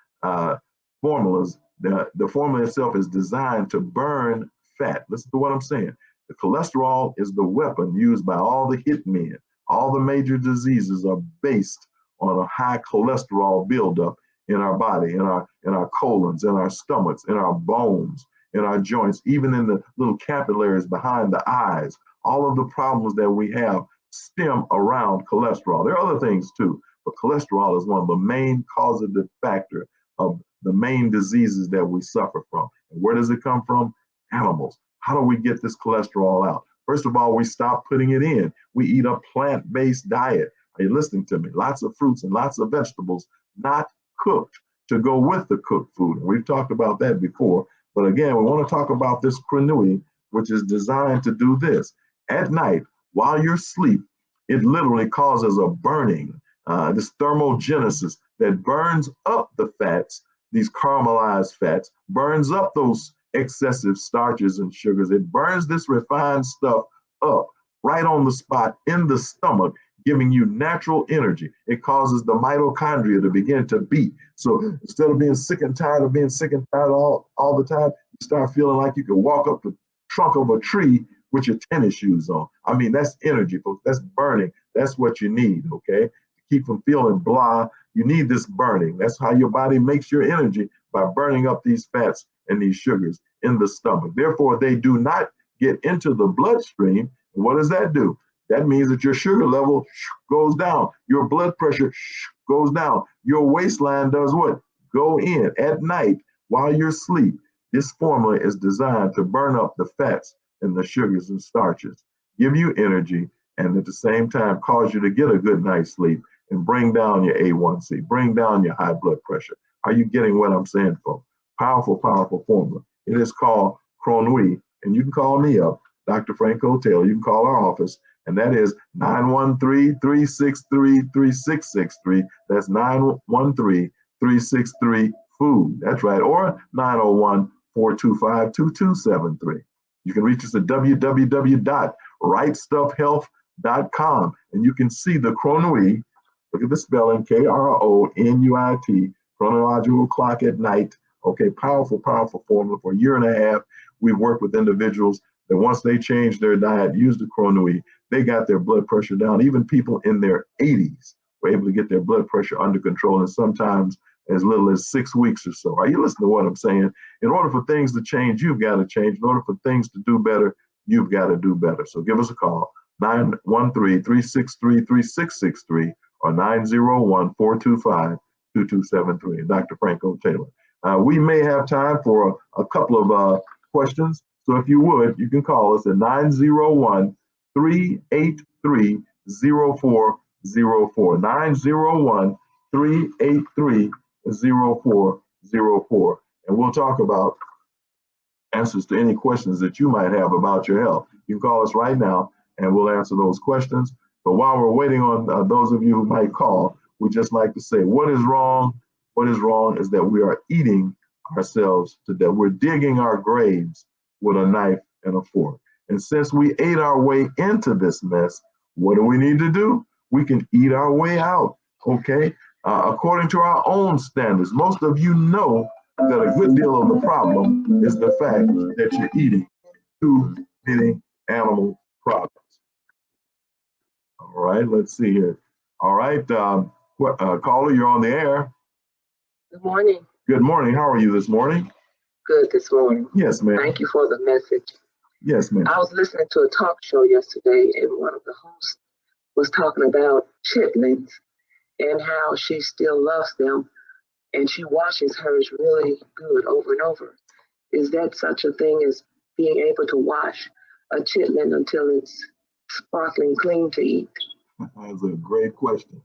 formulas. The formula itself is designed to burn fat. Listen to what I'm saying. The cholesterol is the weapon used by all the hitmen. All the major diseases are based on a high cholesterol buildup in our body, in our colons, in our stomachs, in our bones, in our joints, even in the little capillaries behind the eyes. All of the problems that we have stem around cholesterol. There are other things too, but cholesterol is one of the main causative factor of the main diseases that we suffer from. And where does it come from? Animals. How do we get this cholesterol out? First of all, we stop putting it in. We eat a plant-based diet. Are you listening to me? Lots of fruits and lots of vegetables, not cooked, to go with the cooked food. And we've talked about that before. But again, we want to talk about this Chronui, which is designed to do this. At night, while you're asleep, it literally causes a burning, this thermogenesis that burns up the fats, these caramelized fats, burns up those excessive starches and sugars. It burns this refined stuff up right on the spot in the stomach, giving you natural energy. It causes the mitochondria to begin to beat. So instead of being sick and tired of being sick and tired all the time, you start feeling like you can walk up the trunk of a tree with your tennis shoes on. I mean, that's energy, folks. That's burning. That's what you need, okay? To keep from feeling blah, you need this burning. That's how your body makes your energy, by burning up these fats and these sugars in the stomach. Therefore, they do not get into the bloodstream. And what does that do? That means that your sugar level goes down. Your blood pressure goes down. Your waistline does what? Go in at night while you're asleep. This formula is designed to burn up the fats and the sugars and starches, give you energy, and at the same time cause you to get a good night's sleep and bring down your A1C, bring down your high blood pressure. Are you getting what I'm saying, folks? Powerful, powerful formula. It is called Cronui, and you can call me up, Dr. Franco Taylor. You can call our office, and that is 913-363-3663. That's 913-363-FOOD. That's right, or 901-425-2273. You can reach us at www.rightstuffhealth.com, and you can see the Cronui. Look at the spelling, Kronuit, chronological clock at night. Okay, powerful, powerful formula. For a year and a half, we've worked with individuals that once they changed their diet, used the Cronui, they got their blood pressure down. Even people in their 80s were able to get their blood pressure under control, and sometimes as little as 6 weeks or so. Are you listening to what I'm saying? In order for things to change, you've got to change. In order for things to do better, you've got to do better. So give us a call, 913-363-3663 or 901-425-2273. Dr. Franco Taylor. We may have time for a couple of questions. So if you would, you can call us at 901-383-0404, 901-383-0404. And we'll talk about answers to any questions that you might have about your health. You can call us right now and we'll answer those questions. But while we're waiting on those of you who might call, we just like to say, what is wrong? What is wrong is that we are eating ourselves to death. We're digging our graves with a knife and a fork. And since we ate our way into this mess, what do we need to do? We can eat our way out, okay? According to our own standards, most of you know that a good deal of the problem is the fact that you're eating too many animal products. All right, let's see here. All right, caller, you're on the air. Good morning. Good morning. How are you this morning? Good this morning. Yes, ma'am. Thank you for the message. Yes, ma'am. I was listening to a talk show yesterday, and one of the hosts was talking about chitlins and how she still loves them, and she washes hers really good over and over. Is that such a thing as being able to wash a chitlin until it's sparkling clean to eat? That's a great question.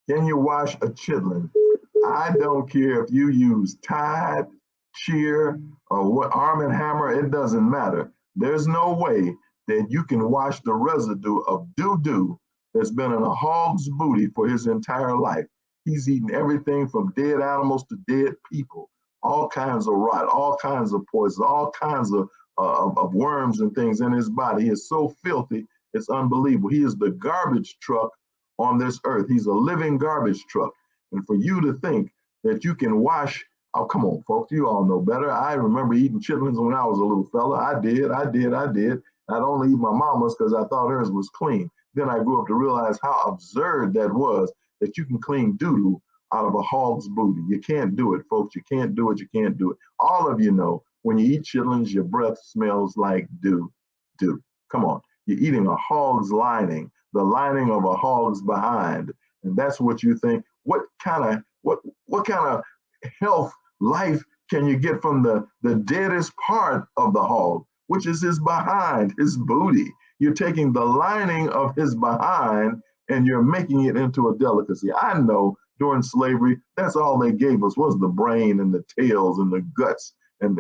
Can you wash a chitlin? I don't care if you use Tide, Cheer, or what Arm & Hammer, it doesn't matter. There's no way that you can wash the residue of doo-doo that's been in a hog's booty for his entire life. He's eaten everything from dead animals to dead people, all kinds of rot, all kinds of poison, all kinds of worms and things in his body. He is so filthy, it's unbelievable. He is the garbage truck on this earth. He's a living garbage truck. And for you to think that you can wash, oh, come on, folks, you all know better. I remember eating chitlins when I was a little fella. I did. I'd only eat my mama's because I thought hers was clean. Then I grew up to realize how absurd that was, that you can clean doo-doo out of a hog's booty. You can't do it, folks. You can't do it. You can't do it. All of you know, when you eat chitlins, your breath smells like doo-doo. Come on. You're eating a hog's lining, the lining of a hog's behind. And that's what you think. What kind of health, life can you get from the deadest part of the hog, which is his behind, his booty? You're taking the lining of his behind and you're making it into a delicacy. I know during slavery, that's all they gave us was the brain and the tails and the guts and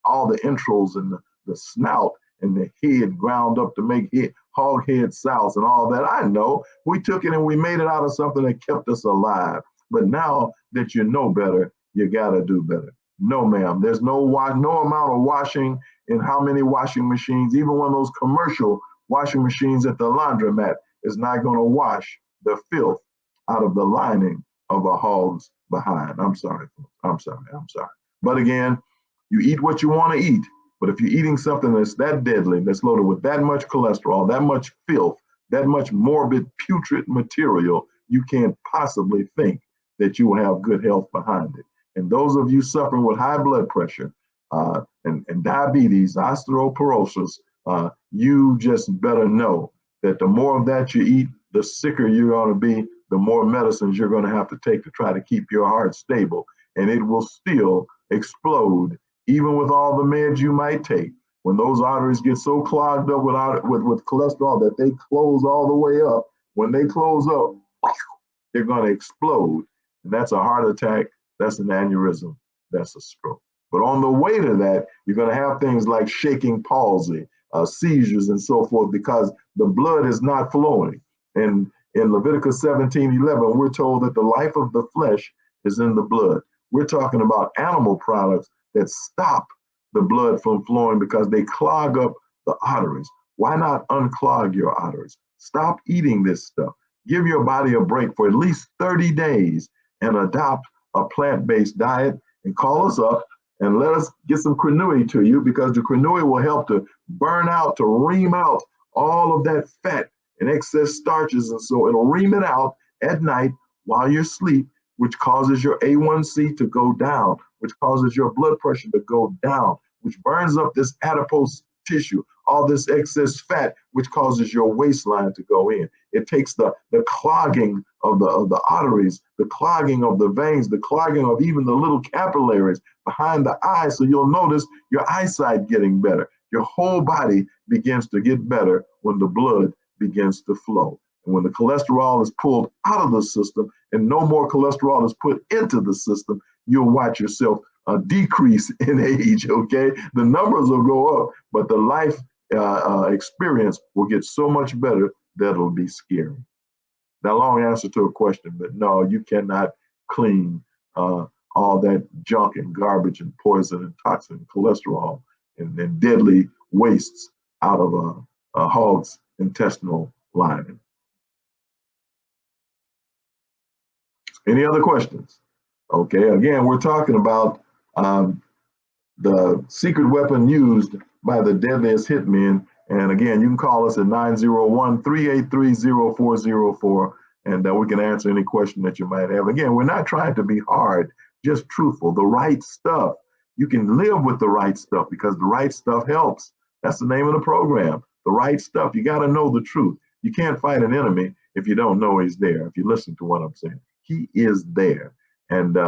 all the entrails and the snout and the head ground up to make hog head sauce and all that. I know we took it and we made it out of something that kept us alive. But now that you know better, you gotta do better. No, ma'am, there's no amount of washing in how many washing machines, even one of those commercial washing machines at the laundromat is not gonna wash the filth out of the lining of a hog's behind. I'm sorry. But again, you eat what you wanna eat. But if you're eating something that's that deadly, that's loaded with that much cholesterol, that much filth, that much morbid, putrid material, you can't possibly think that you will have good health behind it. And those of you suffering with high blood pressure and diabetes, osteoporosis, you just better know that the more of that you eat, the sicker you're going to be, the more medicines you're going to have to take to try to keep your heart stable. And it will still explode, even with all the meds you might take. When those arteries get so clogged up with cholesterol that they close all the way up, when they close up, they're going to explode. And that's a heart attack. That's an aneurysm. that's a stroke. But on the way to that, you're going to have things like shaking palsy, seizures, and so forth, because the blood is not flowing. And in Leviticus 17:11, we're told that the life of the flesh is in the blood. We're talking about animal products that stop the blood from flowing because they clog up the arteries. Why not unclog your arteries? Stop eating this stuff. Give your body a break for at least 30 days and adopt a plant-based diet, and call us up and let us get some quinua to you, because the quinua will help to burn out, to ream out all of that fat and excess starches. And so it'll ream it out at night while you're asleep, which causes your A1C to go down, which causes your blood pressure to go down, which burns up this adipose tissue, all this excess fat, which causes your waistline to go in. It takes the clogging of the arteries, the clogging of the veins, the clogging of even the little capillaries behind the eyes. So you'll notice your eyesight getting better. Your whole body begins to get better when the blood begins to flow. And when the cholesterol is pulled out of the system and no more cholesterol is put into the system, you'll watch yourself decrease in age, okay? The numbers will go up, but the life experience will get so much better that it'll be scary. Now, long answer to a question, but no, you cannot clean all that junk and garbage and poison and toxin and cholesterol and deadly wastes out of a hog's intestinal lining. Any other questions? Okay, again, we're talking about the secret weapon used by the deadliest hitmen. And again, you can call us at 901-383-0404, and we can answer any question that you might have. Again, we're not trying to be hard, just truthful. The right stuff. You can live with the right stuff because the right stuff helps. That's the name of the program. The right stuff. You got to know the truth. You can't fight an enemy if you don't know he's there. If you listen to what I'm saying, he is there. And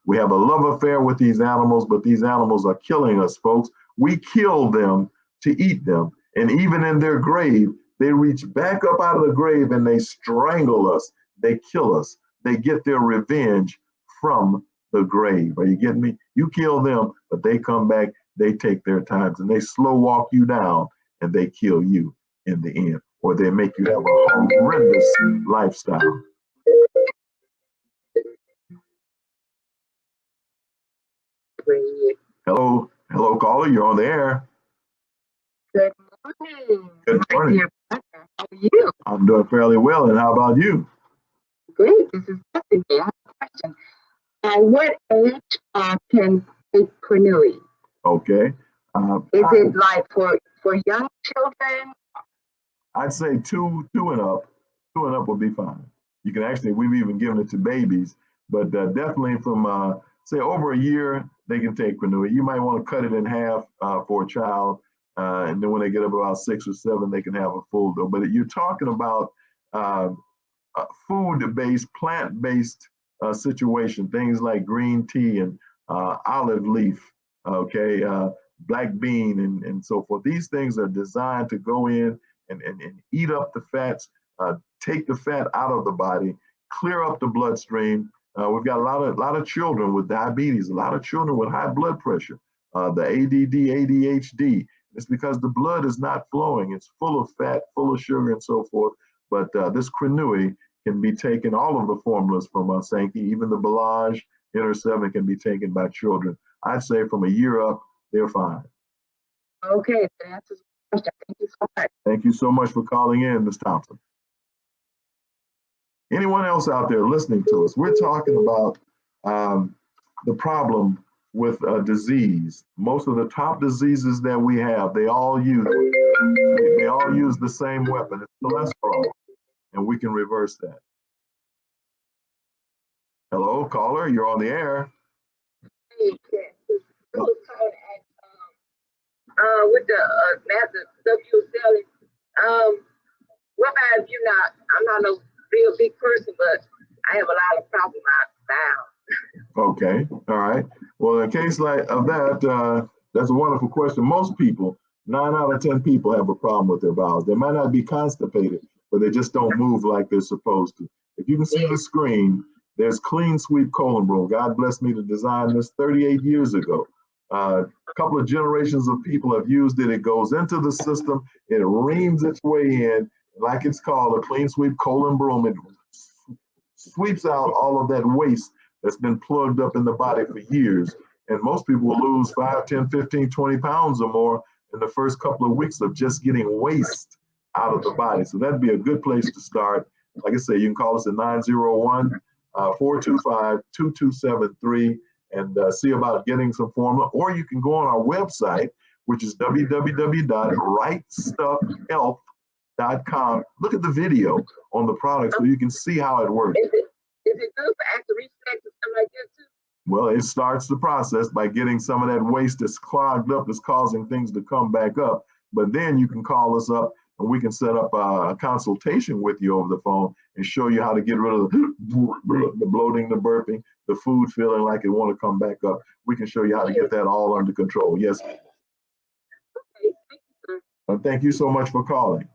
we have a love affair with these animals, but these animals are killing us, folks. We kill them to eat them. And even in their grave, they reach back up out of the grave and they strangle us. They kill us. They get their revenge from the grave. Are you getting me? You kill them, but they come back, they take their times, and they slow walk you down, and they kill you in the end, or they make you have a horrendous lifestyle. Hello, caller, you're on the air. Good morning. Good morning. How are you? I'm doing fairly well, and how about you? Great. This is Stephanie. I have a question. At what age can take quinua? Okay. Is it like for young children? I'd say two and up. 2 and up would be fine. You can actually, we've even given it to babies, but definitely from say over a year, they can take quinua. You might want to cut it in half for a child, and then when they get up about 6 or 7, they can have a full dose. But you're talking about food-based, plant-based situation, things like green tea and olive leaf, okay, black bean and so forth. These things are designed to go in and eat up the fats, take the fat out of the body, clear up the bloodstream. We've got a lot of children with diabetes, a lot of children with high blood pressure, the ADD, ADHD. It's because the blood is not flowing. It's full of fat, full of sugar, and so forth. But this quinua can be taken, all of the formulas from Sankey, even the Balage, Inter 7 can be taken by children. I'd say from a year up, they're fine. Okay, that answers the question. Thank you so much. Thank you so much for calling in, Ms. Thompson. Anyone else out there listening to us? We're talking about the problem with disease. Most of the top diseases that we have, they all use the same weapon. It's cholesterol, and we can reverse that. Hello, caller, you're on the air. Hey, I was calling at with the stuff you were selling. What about if I'm not a real big person, but I have a lot of problems with my bowel. Okay, all right. Well, in a case like of that, that's a wonderful question. Most people, 9 out of 10 people have a problem with their bowels. They might not be constipated, but they just don't move like they're supposed to. If you can see the screen, There's Clean Sweep Colon Broom. God bless me to design this 38 years ago. A couple of generations of people have used it. It goes into the system. It reams its way in, like it's called, a Clean Sweep Colon Broom. It sweeps out all of that waste that's been plugged up in the body for years. And most people will lose 5, 10, 15, 20 pounds or more in the first couple of weeks of just getting waste out of the body. So that'd be a good place to start. Like I say, you can call us at 901-425-2273 and see about getting some formula. Or you can go on our website, which is www.rightstuffhealth.com. Look at the video on the product so you can see how it works. Is it good for active reflux and stuff like that too? Well, it starts the process by getting some of that waste that's clogged up, that's causing things to come back up. But then you can call us up and we can set up a consultation with you over the phone and show you how to get rid of the bloating, the burping, the food feeling like it want to come back up. We can show you how to get that all under control. Yes. Okay, thank you, sir. Thank you so much for calling.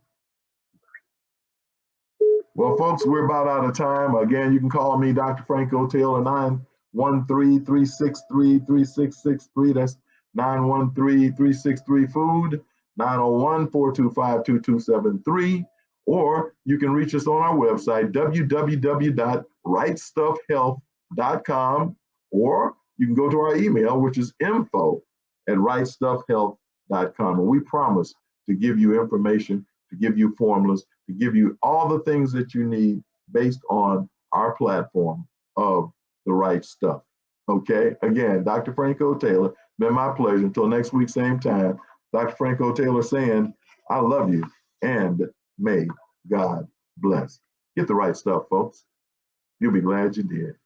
Well, folks, we're about out of time. Again, you can call me, Dr. Franco Taylor, 913-363-3663. That's 913-363-FOOD, 901-425-2273. Or you can reach us on our website, www.rightstuffhealth.com, or you can go to our email, which is info@rightstuffhealth.com. And we promise to give you information, to give you formulas, to give you all the things that you need based on our platform of the right stuff. Okay, again, Dr. Franco Taylor, been my pleasure. Until next week, same time, Dr. Franco Taylor saying, I love you and may God bless. Get the right stuff, folks. You'll be glad you did.